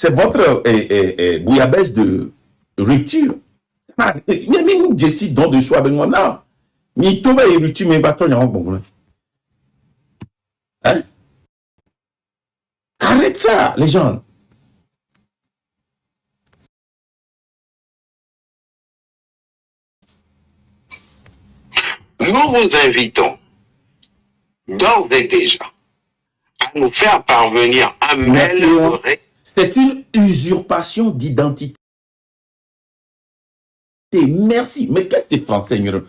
c'est votre bouillabaisse de rupture. Même décide donc de soi avec moi. Non. Mais tout va y rupture, mais va t'en bon. Hein? Arrête ça, les gens. Nous vous invitons d'ores et déjà à nous faire parvenir un mail. C'est une usurpation d'identité. Merci. Mais qu'est-ce que tu penses, Seigneur?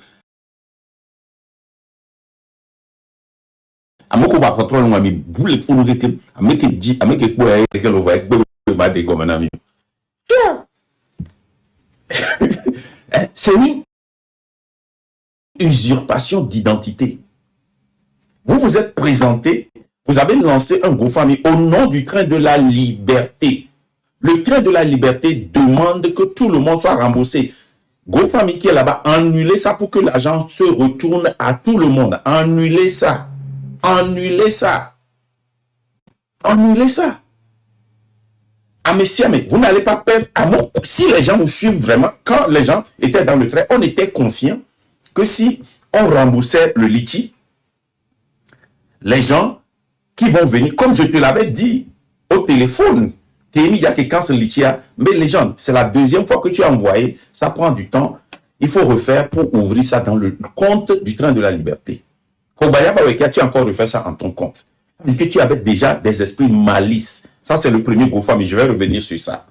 Amoko ba contrôle moi mi boule pour nous que ameke di ameke ko ya que le va ba de comme un ami. C'est une usurpation d'identité. Vous vous êtes présenté, vous avez lancé un GoFundMe au nom du train de la liberté. Le train de la liberté demande que tout le monde soit remboursé. GoFundMe qui est là-bas, annulez ça pour que l'argent se retourne à tout le monde. Annulez ça. Annulez ça. Annulez ça. Ah, messieurs, mais vous n'allez pas perdre amour. Si les gens vous suivent vraiment, quand les gens étaient dans le train, on était confiant que si on remboursait le litchi, les gens qui vont venir, comme je te l'avais dit au téléphone, il y a quelqu'un sur le litchi, mais les gens, c'est la deuxième fois que tu as envoyé, ça prend du temps, il faut refaire pour ouvrir ça dans le compte du train de la liberté. Kobaya Baweka, tu as encore refait ça en ton compte. Que tu avais déjà des esprits malice. Ça, c'est le premier GoFundMe. Je vais revenir sur ça.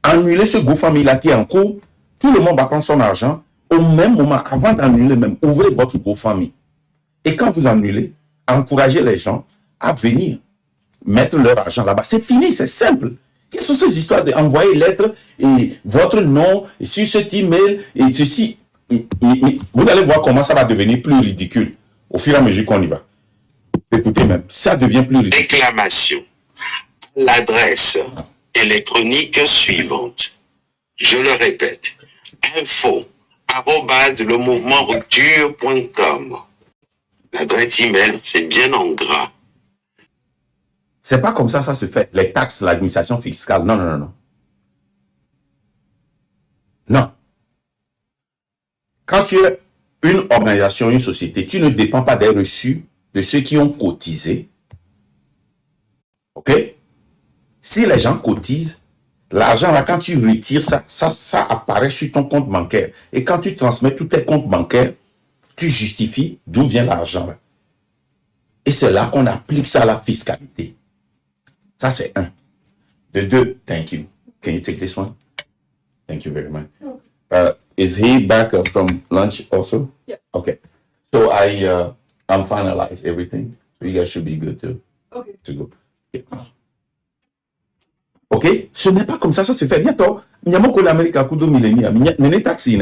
Annuler ce GoFundMe-là qui est en cours, tout le monde va prendre son argent. Au même moment, avant d'annuler même, ouvrez votre GoFundMe. Et quand vous annulez, encouragez les gens à venir mettre leur argent là-bas. C'est fini, c'est simple. Quelles sont ces histoires d'envoyer lettres et votre nom sur cet email et ceci? Vous allez voir comment ça va devenir plus ridicule au fur et à mesure qu'on y va. Écoutez même, ça devient plus ridicule. Réclamation. L'adresse électronique suivante. Je le répète. info@lemouvement-rupture.com. L'adresse email, c'est bien en gras. C'est pas comme ça se fait. Les taxes, l'administration fiscale. Non, non, non, non. Non. Quand tu es une organisation, une société, tu ne dépends pas des reçus de ceux qui ont cotisé. OK? Si les gens cotisent, l'argent là, quand tu retires ça apparaît sur ton compte bancaire. Et quand tu transmets tous tes comptes bancaires, tu justifies d'où vient l'argent là. Et c'est là qu'on applique ça à la fiscalité. Ça, c'est un. De deux, thank you. Can you take this one? Thank you very much. Is he back from lunch also? Yeah. Okay. So I'm finalized everything. So you guys should be good to go. Yeah. OK? Ce n'est pas comme ça se fait. Bientôt, il y a mon collègue américain qui est taxi.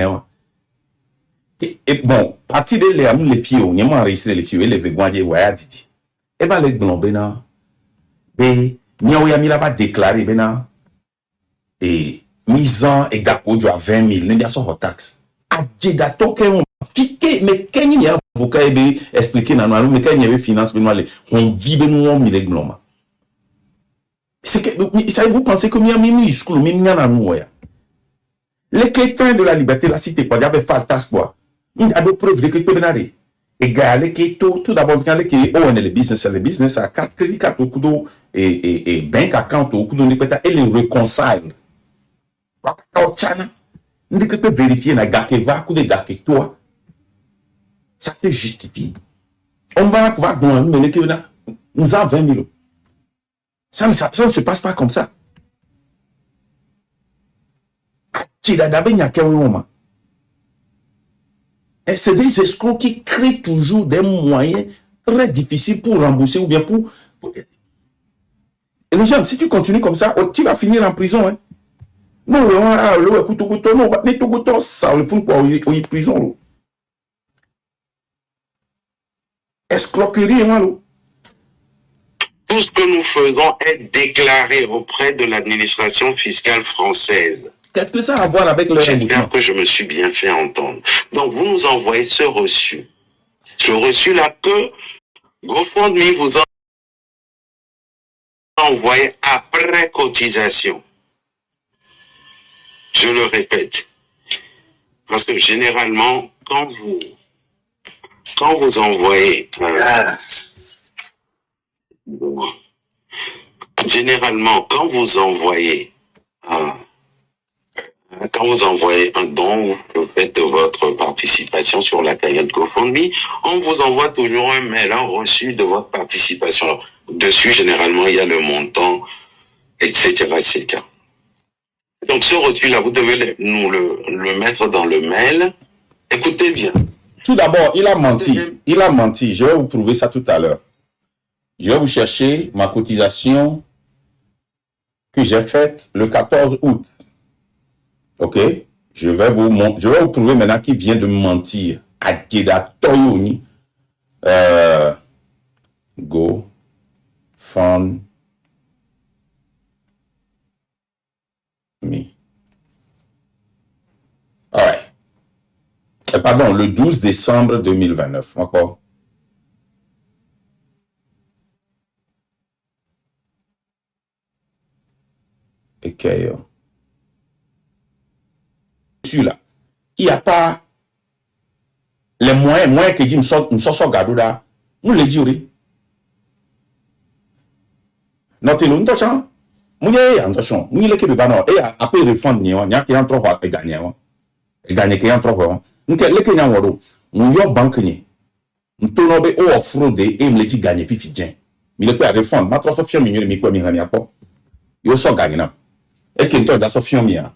Et bon, partie de les filles, il y a enregistré les filles, les végans, les voyages. Et bien, les blancs, ben, il va déclarer, ben, et misant et gapo du à 20 000, il y a son taxe. Adjeda toke on piqué, mais quand il y a avocat expliquer dans nous, mais quand il y a finance, on vit ben nous on mille blancs. C'est que, ça vous pensez que il y a mimi school, mais il y a nous ya. Les chrétiens de la liberté, la cité quoi, il y avait pas taxe quoi. Il y a des preuves de que tu benari. Et gars, qui tout d'abord quand les on est le business à carte crédit carte au coup et bank account au coup de peut-être et les reconcile. Au Tchana, on dit que tu peux vérifier na gars qui va coup de gars qui toi. Ça se justifie. On va dans nous mais que nous avons 20 000. Ça ne se passe pas comme ça. Et c'est des escrocs qui créent toujours des moyens très difficiles pour rembourser ou bien pour... Et les gens, si tu continues comme ça, tu vas finir en prison. Hein. Non, non, ça le fond pour y prison. Escroquerie, moi. Tout ce que nous faisons est déclaré auprès de l'administration fiscale française. Qu'est-ce que ça a à voir avec le J'espère que je me suis bien fait entendre. Donc, vous nous envoyez ce reçu. Ce reçu-là que GoFundMe vous envoyé après cotisation. Je le répète. Parce que généralement, quand vous envoyez un don, vous faites votre participation sur la cagnotte GoFundMe, on vous envoie toujours un mail, un reçu de votre participation. Alors, dessus, généralement, il y a le montant, etc., etc. Donc, ce reçu-là, vous devez nous le mettre dans le mail. Écoutez bien. Tout d'abord, il a menti. Il a menti. Je vais vous prouver ça tout à l'heure. Je vais vous chercher ma cotisation que j'ai faite le 14 août. Ok? Je vais vous prouver maintenant qu'il vient de me mentir. Adjeda Toyoni. Go. Fund. Me. All right. Pardon, le 12 décembre 2029. Encore. Ok. Celui-là, il n'y a pas les moyens que dit nous sommes gardés là. Nous les disons. Notre nous t'achons. Nous y est attention. Nous y est que le banner et après refund ni on y a qui entre voir et gagner et gagner qui entre voir. Nous que les Kenyans wado. Nous y a banque ni. Nous tournons be o fraude et me dit gagner fifi bien. Mais le pas refund. Ma trop sofiant million mi quoi mi gagner pas. Yo so gagner na. Et qui toi dans sofiant mi a.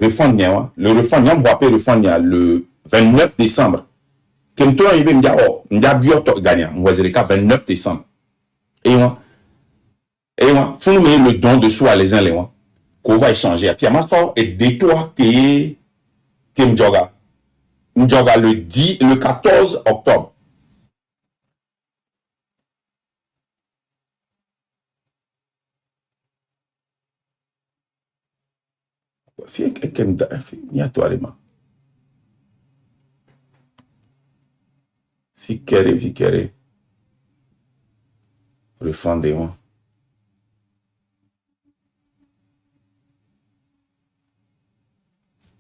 Refund le refund n'y a pas refund le 29 décembre. Comme toi il me dit oh m'dia bio to gagner. Moi c'est le 29 décembre. Et moi faut nous mettre le don de soi les uns les uns qu'on va échanger. Puis ma soeur et de toi qui m'joga le 14 octobre. Fikere. Refundez-moi.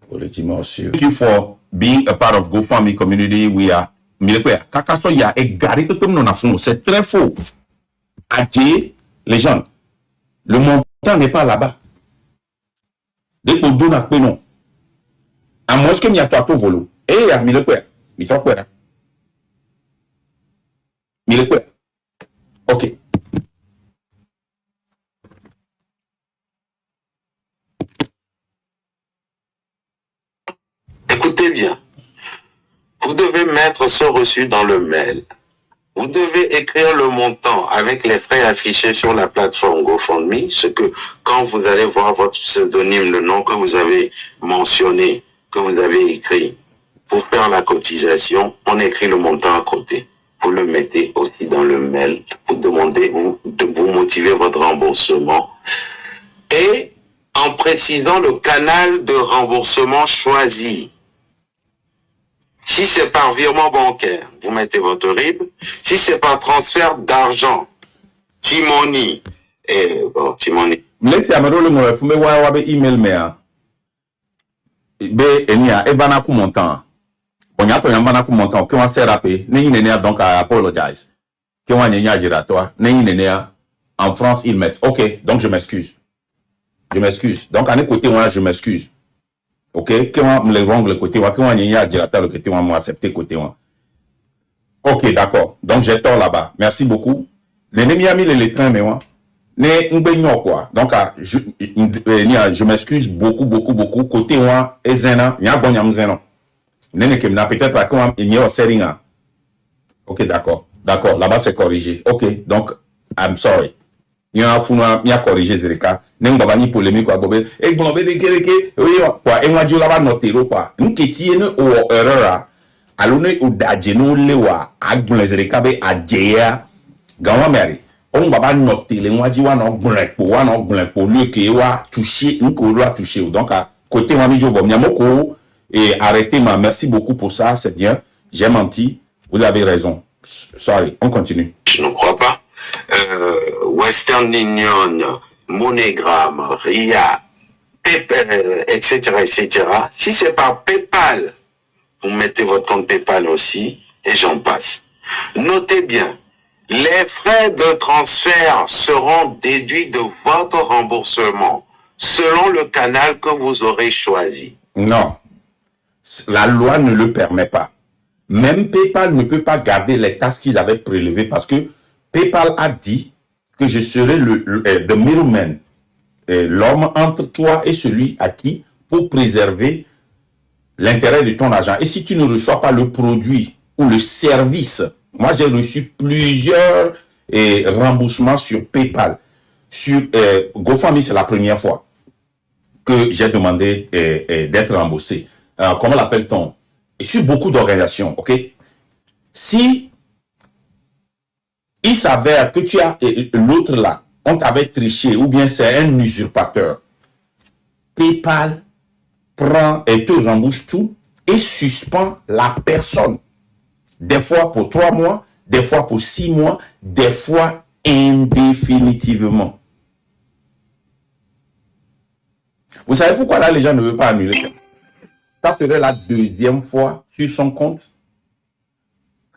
Thank you for being a part of GoFundMe community. We are Kakaso ya égaré tout le monde. C'est très faux. Adieu, les gens. Le montant n'est pas là-bas. Dès qu'on donne à quoi non. À moins que m'y a toi tout volo. Eh, ya, mille quoi. Ok. Écoutez bien. Vous devez mettre ce reçu dans le mail. Vous devez écrire le montant avec les frais affichés sur la plateforme GoFundMe, ce que quand vous allez voir votre pseudonyme, le nom que vous avez mentionné, que vous avez écrit, pour faire la cotisation, on écrit le montant à côté. Vous le mettez aussi dans le mail, vous demandez de vous motiver votre remboursement et en précisant le canal de remboursement choisi. Si c'est par virement bancaire, vous mettez votre RIB. Si c'est par transfert d'argent, T-Money, T-Money. Laissez à me le mot, vous me voyez email mea. Be enia ebana ku montant. On y a ton yambana ku montant. Que on s'est rappelé. N'est nenia donc I apologize. Que on y a girato. N'est nenia. En France ils mettent. Ok, donc je m'excuse. Donc à un côté moi je m'excuse. Ok, que moi me le wrong le côté moi que on y a girato le côté moi moi accepter côté moi. Ok, d'accord. Donc j'ai tort là-bas. Merci beaucoup. L'ennemi a mis les trains mais moi. Quoi. Donc, je m'excuse beaucoup. Côté moi, ezena, n'y a bon yam zeno. Nene que peut-être pas comment il y a seringa. Ok, d'accord. Là-bas, c'est corrigé. Ok, donc, I'm sorry. Il y a corrigé Zerika. N'en va ni polémique quoi, bobé. Et bon, bébé, oui, quoi. Et moi, je l'avais noté, quoi. Nous, qui tiennent au erreur, alone ou d'adjeno lewa, agbon les Zerika, be adjea, gawa meri. On va pas noter les mois dit on pour lieu que wa toucher nous qu'on doit toucher donc à côté moi mi jobo miamoko et arrêtez moi merci beaucoup pour ça c'est bien j'ai menti vous avez raison sorry on continue je ne crois pas Western Union, MoneyGram, RIA, PayPal, etc., etc. Si c'est par PayPal, vous mettez votre compte PayPal aussi, et j'en passe. Notez bien, les frais de transfert seront déduits de votre remboursement selon le canal que vous aurez choisi. Non, la loi ne le permet pas. Même PayPal ne peut pas garder les taxes qu'ils avaient prélevées parce que PayPal a dit que je serai the middleman, l'homme entre toi et celui à qui pour préserver l'intérêt de ton argent. Et si tu ne reçois pas le produit ou le service, moi j'ai reçu plusieurs remboursements sur PayPal. Sur GoFundMe, c'est la première fois que j'ai demandé d'être remboursé. Comment l'appelle-t-on? Et sur beaucoup d'organisations, ok? Si il s'avère que tu as l'autre là, on t'avait triché ou bien c'est un usurpateur, PayPal prend et te rembourse tout et suspend la personne. Des fois pour 3 mois, des fois pour 6 mois, des fois indéfinitivement. Vous savez pourquoi là les gens ne veulent pas annuler? Ça serait la deuxième fois sur son compte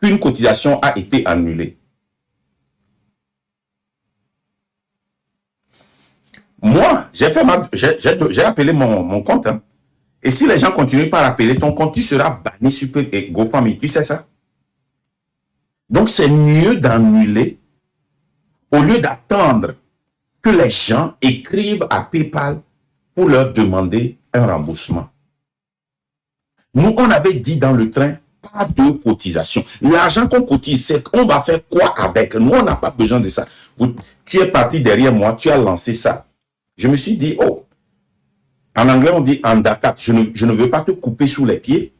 qu'une cotisation a été annulée. Moi, j'ai appelé mon compte. Hein. Et si les gens continuent par appeler ton compte, tu seras banni sur GoFundMe. Tu sais ça? Donc, c'est mieux d'annuler au lieu d'attendre que les gens écrivent à PayPal pour leur demander un remboursement. Nous, on avait dit dans le train, pas de cotisation. L'argent qu'on cotise, c'est qu'on va faire quoi avec? Nous, on n'a pas besoin de ça. Tu es parti derrière moi, tu as lancé ça. Je me suis dit, oh, en anglais, on dit undercut. Je ne veux pas te couper sous les pieds.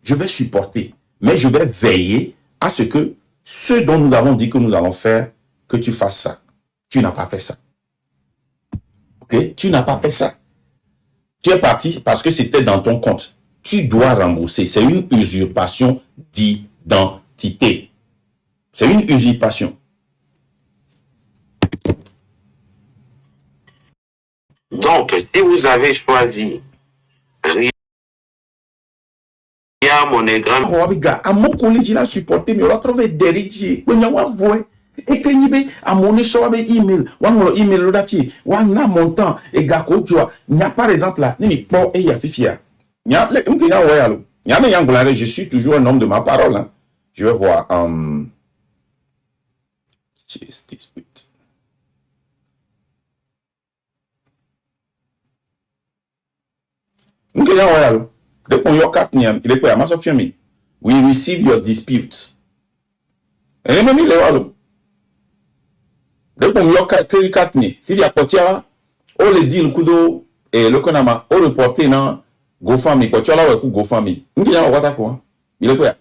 Je vais supporter. Mais je vais veiller à ce que ce dont nous avons dit que nous allons faire, que tu fasses ça. Tu n'as pas fait ça. Ok? Tu n'as pas fait ça. Tu es parti parce que c'était dans ton compte. Tu dois rembourser. C'est une usurpation d'identité. C'est une usurpation. Donc, si vous avez choisi RIA, MoneyGram, à mon collège, il a supporté, mais on a trouvé Derrick. On a vu. Et que n'y a mon email, ou email là pied, ou un montant et gako tu vois. Il y a par exemple là, ni po et ya fifia. Il y a je suis toujours un homme de ma parole. Hein. Je vais voir. We receive your dispute. Donc, on y a 4 ni. Si il y a potia, on le dit le coup d'eau et le konama, on le porte dans GoFundMe, potia là, ou GoFundMe. Nous qui avons quoi quoi? Il est quoi?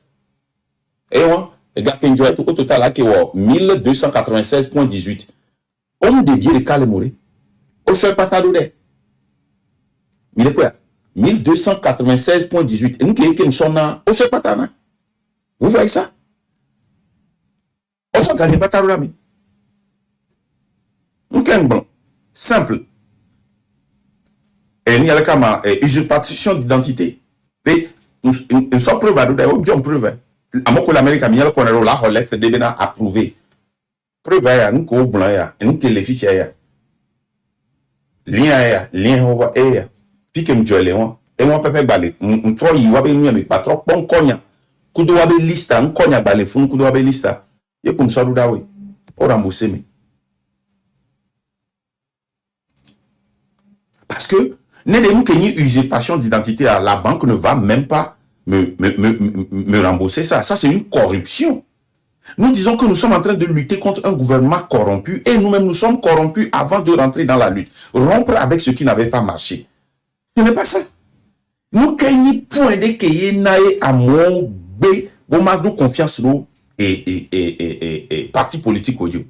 Et moi, le gars qui enjoy tout au total là qui est 1296.18. On dédié le cas le mourir. On se fait pas tadoudé. Il est quoi? 1296.18. Et nous qui sommes là, on se fait pas tadoudé. Vous voyez ça? On se gagne pas tadoudé. Bon, simple. Et il y a le cas usurpation d'identité. Nous sommes preuves à nous, bien preuve. À mon collègue américain, il y a le connaît la lettre de bien approuvé. Preuve à nous qu'on blanc ya, et nous que les fichiers ya. Lien over ya. Puis que me jolie moi. Et moi peut faire balai. On trop y va bien mais pas trop bon konya. Kudo wa be lista, on konya balai fun kudo wa be lista. Et comme ça douda oui. Pour rembourser mais. Parce que, une usurpation d'identité, la banque ne va même pas me rembourser ça. Ça, c'est une corruption. Nous disons que nous sommes en train de lutter contre un gouvernement corrompu et nous-mêmes, nous sommes corrompus avant de rentrer dans la lutte. Rompre avec ce qui n'avait pas marché. Ce n'est pas ça. Nous, qu'un point de qu'il n'aille à mon B, bon, ma confiance, et parti politique audio.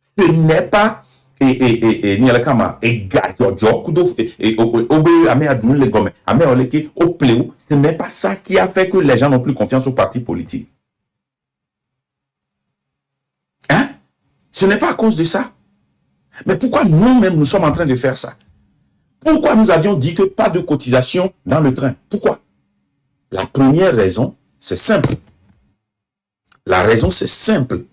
Ce n'est pas ni ala kama gars kudo ame adun le gomme ame oleke au pléo. Ce n'est pas ça qui a fait que les gens n'ont plus confiance au parti politique. Hein? Ce n'est pas à cause de ça. Mais pourquoi nous-mêmes, nous sommes en train de faire ça? Pourquoi nous avions dit que pas de cotisation dans le train? Pourquoi? La première raison, c'est simple. La raison, c'est simple.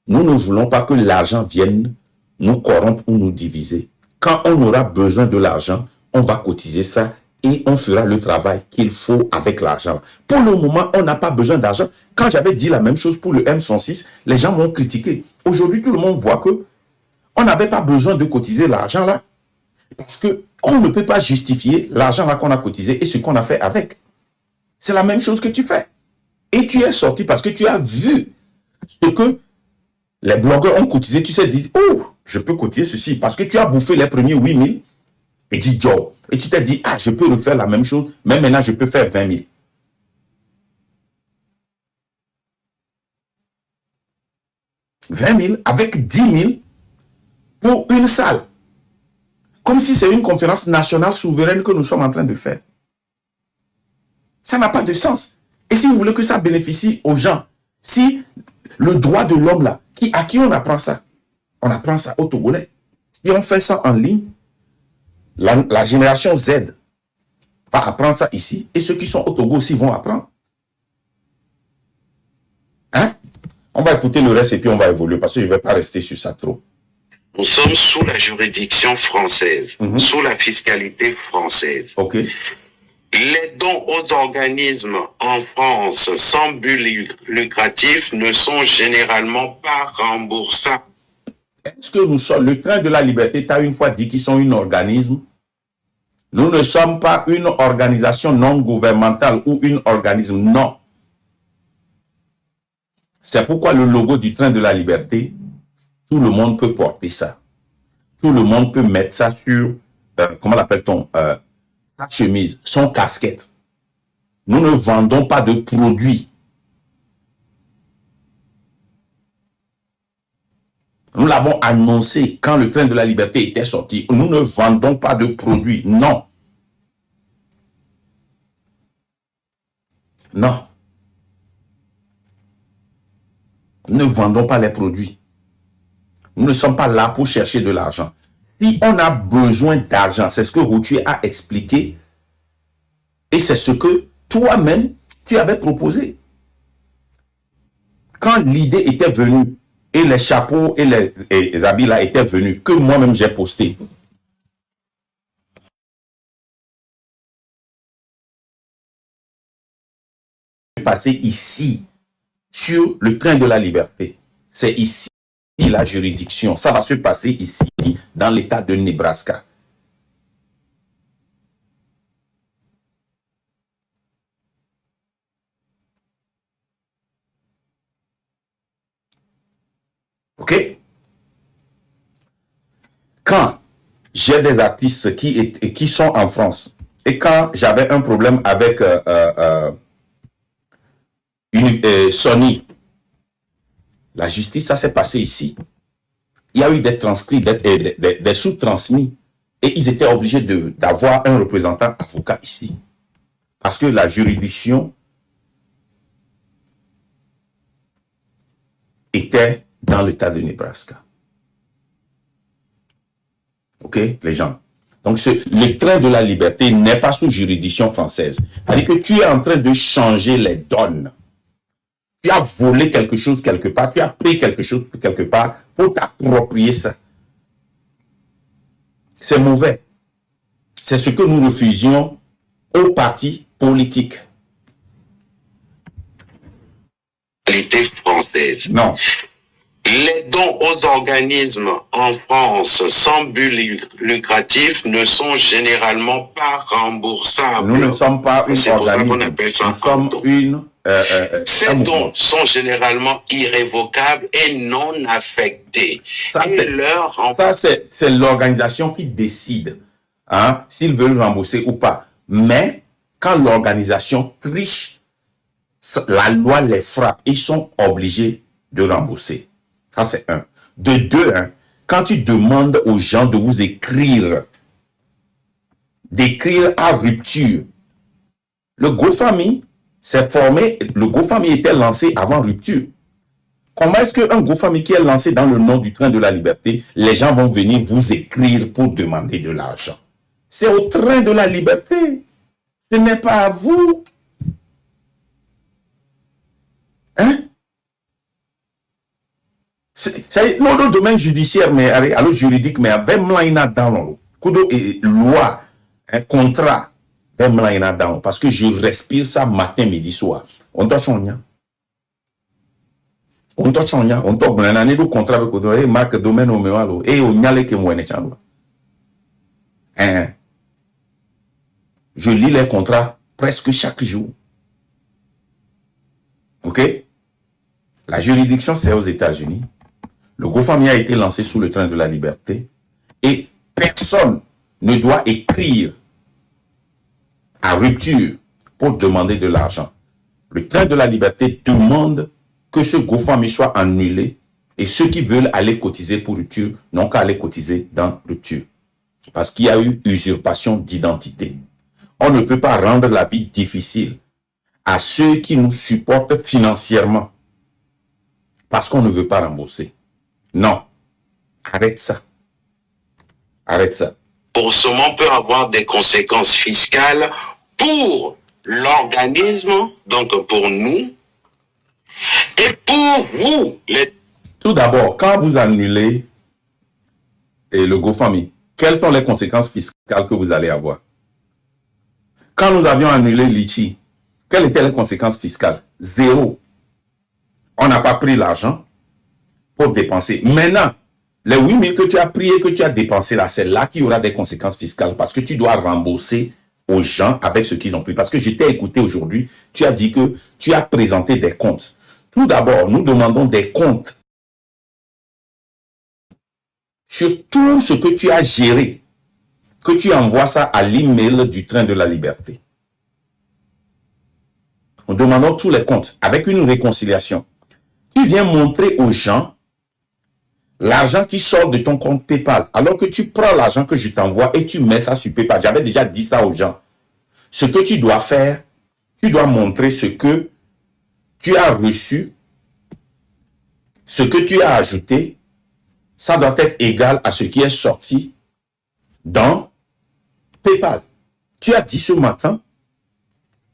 Nous ne voulons pas que l'argent vienne nous corrompre ou nous diviser. Quand on aura besoin de l'argent, on va cotiser ça et on fera le travail qu'il faut avec l'argent. Pour le moment, on n'a pas besoin d'argent. Quand j'avais dit la même chose pour le M106, les gens m'ont critiqué. Aujourd'hui, tout le monde voit que on n'avait pas besoin de cotiser l'argent là, parce que on ne peut pas justifier l'argent là qu'on a cotisé et ce qu'on a fait avec. C'est la même chose que tu fais. Et tu es sorti parce que tu as vu ce que les blogueurs ont cotisé. Tu sais, dit, oh, je peux cotiser ceci parce que tu as bouffé les premiers 8 000 et dit job. Et tu t'es dit, ah, je peux refaire la même chose, mais maintenant je peux faire 20 000. 20 000 avec 10 000 pour une salle. Comme si c'est une conférence nationale souveraine que nous sommes en train de faire. Ça n'a pas de sens. Et si vous voulez que ça bénéficie aux gens, si le droit de l'homme là, à qui on apprend ça? On apprend ça aux Togolais. Si on fait ça en ligne, la génération Z va apprendre ça ici, et ceux qui sont au Togo aussi vont apprendre. Hein? On va écouter le reste et puis on va évoluer, parce que je ne vais pas rester sur ça trop. Nous sommes sous la juridiction française, sous la fiscalité française. Ok. Les dons aux organismes en France sans but lucratif ne sont généralement pas remboursables. Est-ce que nous sommes, le train de la liberté t'a une fois dit qu'ils sont un organisme? Nous ne sommes pas une organisation non gouvernementale ou un organisme, non. C'est pourquoi le logo du train de la liberté, tout le monde peut porter ça. Tout le monde peut mettre ça sur, comment l'appelle-t-on, sa chemise, son casquette. Nous ne vendons pas de produits. Nous l'avons annoncé quand le train de la liberté était sorti. Nous ne vendons pas de produits. Non. Non. Nous ne vendons pas les produits. Nous ne sommes pas là pour chercher de l'argent. Si on a besoin d'argent, c'est ce que Routier a expliqué et c'est ce que toi-même, tu avais proposé. Quand l'idée était venue et les chapeaux et les habits là étaient venus, que moi-même j'ai posté. Passer ici, sur le train de la liberté. C'est ici la juridiction. Ça va se passer ici, dans l'état de Nebraska. Ok? Quand j'ai des artistes qui sont en France, et quand j'avais un problème avec Sony, la justice, ça s'est passé ici. Il y a eu des transcrits, des sous-transmis, et ils étaient obligés d'avoir un représentant avocat ici. Parce que la juridiction était dans l'état de Nebraska. Ok, les gens. Donc, le train de la liberté n'est pas sous juridiction française. C'est-à-dire que tu es en train de changer les donnes. Tu as volé quelque chose quelque part, tu as pris quelque chose quelque part pour t'approprier ça. C'est mauvais. C'est ce que nous refusions aux partis politiques. Française. Non. Les dons aux organismes en France sans but lucratif ne sont généralement pas remboursables. Nous ne sommes pas une organisme. On appelle ça nous sommes une... Ces dons sont généralement irrévocables et non affectés. Ça, c'est l'organisation qui décide hein, s'ils veulent rembourser ou pas. Mais quand l'organisation triche, la loi les frappe. Ils sont obligés de rembourser. Ça, c'est un. De deux, hein, quand tu demandes aux gens de vous d'écrire à rupture, le GoFundMe s'est formé, le GoFundMe était lancé avant rupture. Comment est-ce qu'un GoFundMe qui est lancé dans le nom du train de la liberté, les gens vont venir vous écrire pour demander de l'argent? C'est au train de la liberté. Ce n'est pas à vous. Hein? C'est le domaine judiciaire, mais alors juridique, mais avec moi, dans kudo et loi, un contrat, avec moi, dans parce que je respire ça matin, midi, soir. On doit changer. On doit changer. On doit gagner le contrat avec le marque domaine au méwalo et on y a les que moi ne change. Hein? Je lis les contrats presque chaque jour. Ok? La juridiction, c'est aux États-Unis. Le GoFundMe a été lancé sous le train de la liberté et personne ne doit écrire à rupture pour demander de l'argent. Le train de la liberté demande que ce GoFundMe soit annulé et ceux qui veulent aller cotiser pour rupture n'ont qu'à aller cotiser dans rupture. Parce qu'il y a eu usurpation d'identité. On ne peut pas rendre la vie difficile à ceux qui nous supportent financièrement parce qu'on ne veut pas rembourser. Non. Arrête ça. Arrête ça. Remboursement peut avoir des conséquences fiscales pour l'organisme, donc pour nous, et pour vous. Tout d'abord, quand vous annulez le GoFundMe, quelles sont les conséquences fiscales que vous allez avoir? Quand nous avions annulé Litchi, quelles étaient les conséquences fiscales? Zéro. On n'a pas pris l'argent pour dépenser. Maintenant, les 8 000 que tu as pris et que tu as dépensé là, c'est là qu'il y aura des conséquences fiscales parce que tu dois rembourser aux gens avec ce qu'ils ont pris. Parce que je t'ai écouté aujourd'hui, tu as dit que tu as présenté des comptes. Tout d'abord, nous demandons des comptes sur tout ce que tu as géré, que tu envoies ça à l'email du train de la liberté. Nous demandons tous les comptes avec une réconciliation. Tu viens montrer aux gens l'argent qui sort de ton compte PayPal, alors que tu prends l'argent que je t'envoie et tu mets ça sur PayPal. J'avais déjà dit ça aux gens. Ce que tu dois faire, tu dois montrer ce que tu as reçu, ce que tu as ajouté, ça doit être égal à ce qui est sorti dans PayPal. Tu as dit ce matin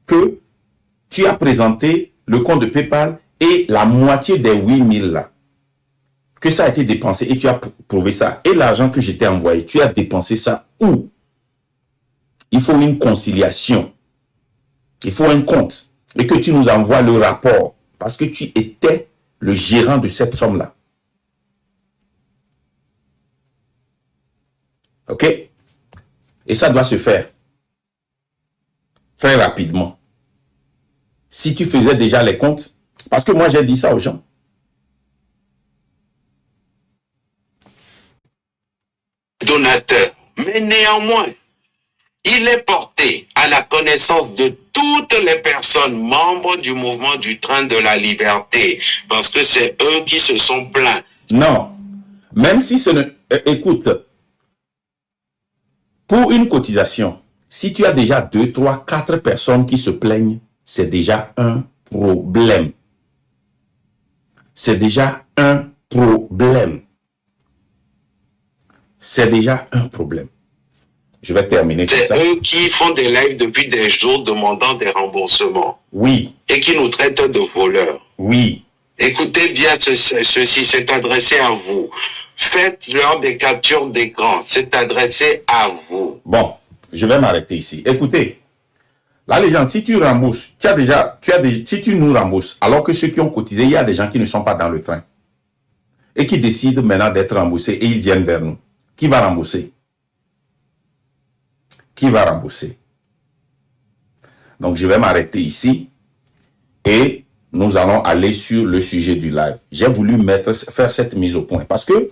que tu as présenté le compte de PayPal et la moitié des 8 000 là, que ça a été dépensé et tu as prouvé ça. Et l'argent que je t'ai envoyé, tu as dépensé ça où? Il faut une conciliation. Il faut un compte. Et que tu nous envoies le rapport. Parce que tu étais le gérant de cette somme-là. OK? Et ça doit se faire très rapidement. Si tu faisais déjà les comptes, parce que moi j'ai dit ça aux gens. Donateur. Mais néanmoins, il est porté à la connaissance de toutes les personnes membres du mouvement du train de la liberté, parce que c'est eux qui se sont plaints. Non, même si ce ne... écoute, pour une cotisation, si tu as déjà 2, 3, 4 personnes qui se plaignent, c'est déjà un problème. C'est déjà un problème. C'est déjà un problème. Je vais terminer tout ça. C'est eux qui font des lives depuis des jours demandant des remboursements. Oui. Et qui nous traitent de voleurs. Oui. Écoutez bien ceci, c'est adressé à vous. Faites-leur des captures d'écran, c'est adressé à vous. Bon, je vais m'arrêter ici. Écoutez, là les gens, si tu rembourses, si tu nous rembourses, alors que ceux qui ont cotisé, il y a des gens qui ne sont pas dans le train et qui décident maintenant d'être remboursés et ils viennent vers nous. Qui va rembourser? Qui va rembourser? Donc, je vais m'arrêter ici et nous allons aller sur le sujet du live. J'ai voulu faire cette mise au point parce que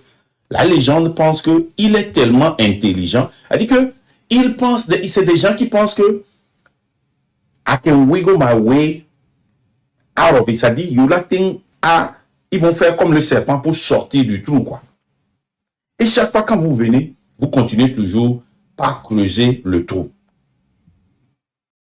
la légende pense qu'il est tellement intelligent. Elle dit que c'est des gens qui pensent que I can wiggle my way out of it. Ça dit, ils vont faire comme le serpent pour sortir du trou, quoi. Et chaque fois quand vous venez, vous continuez toujours par creuser le trou.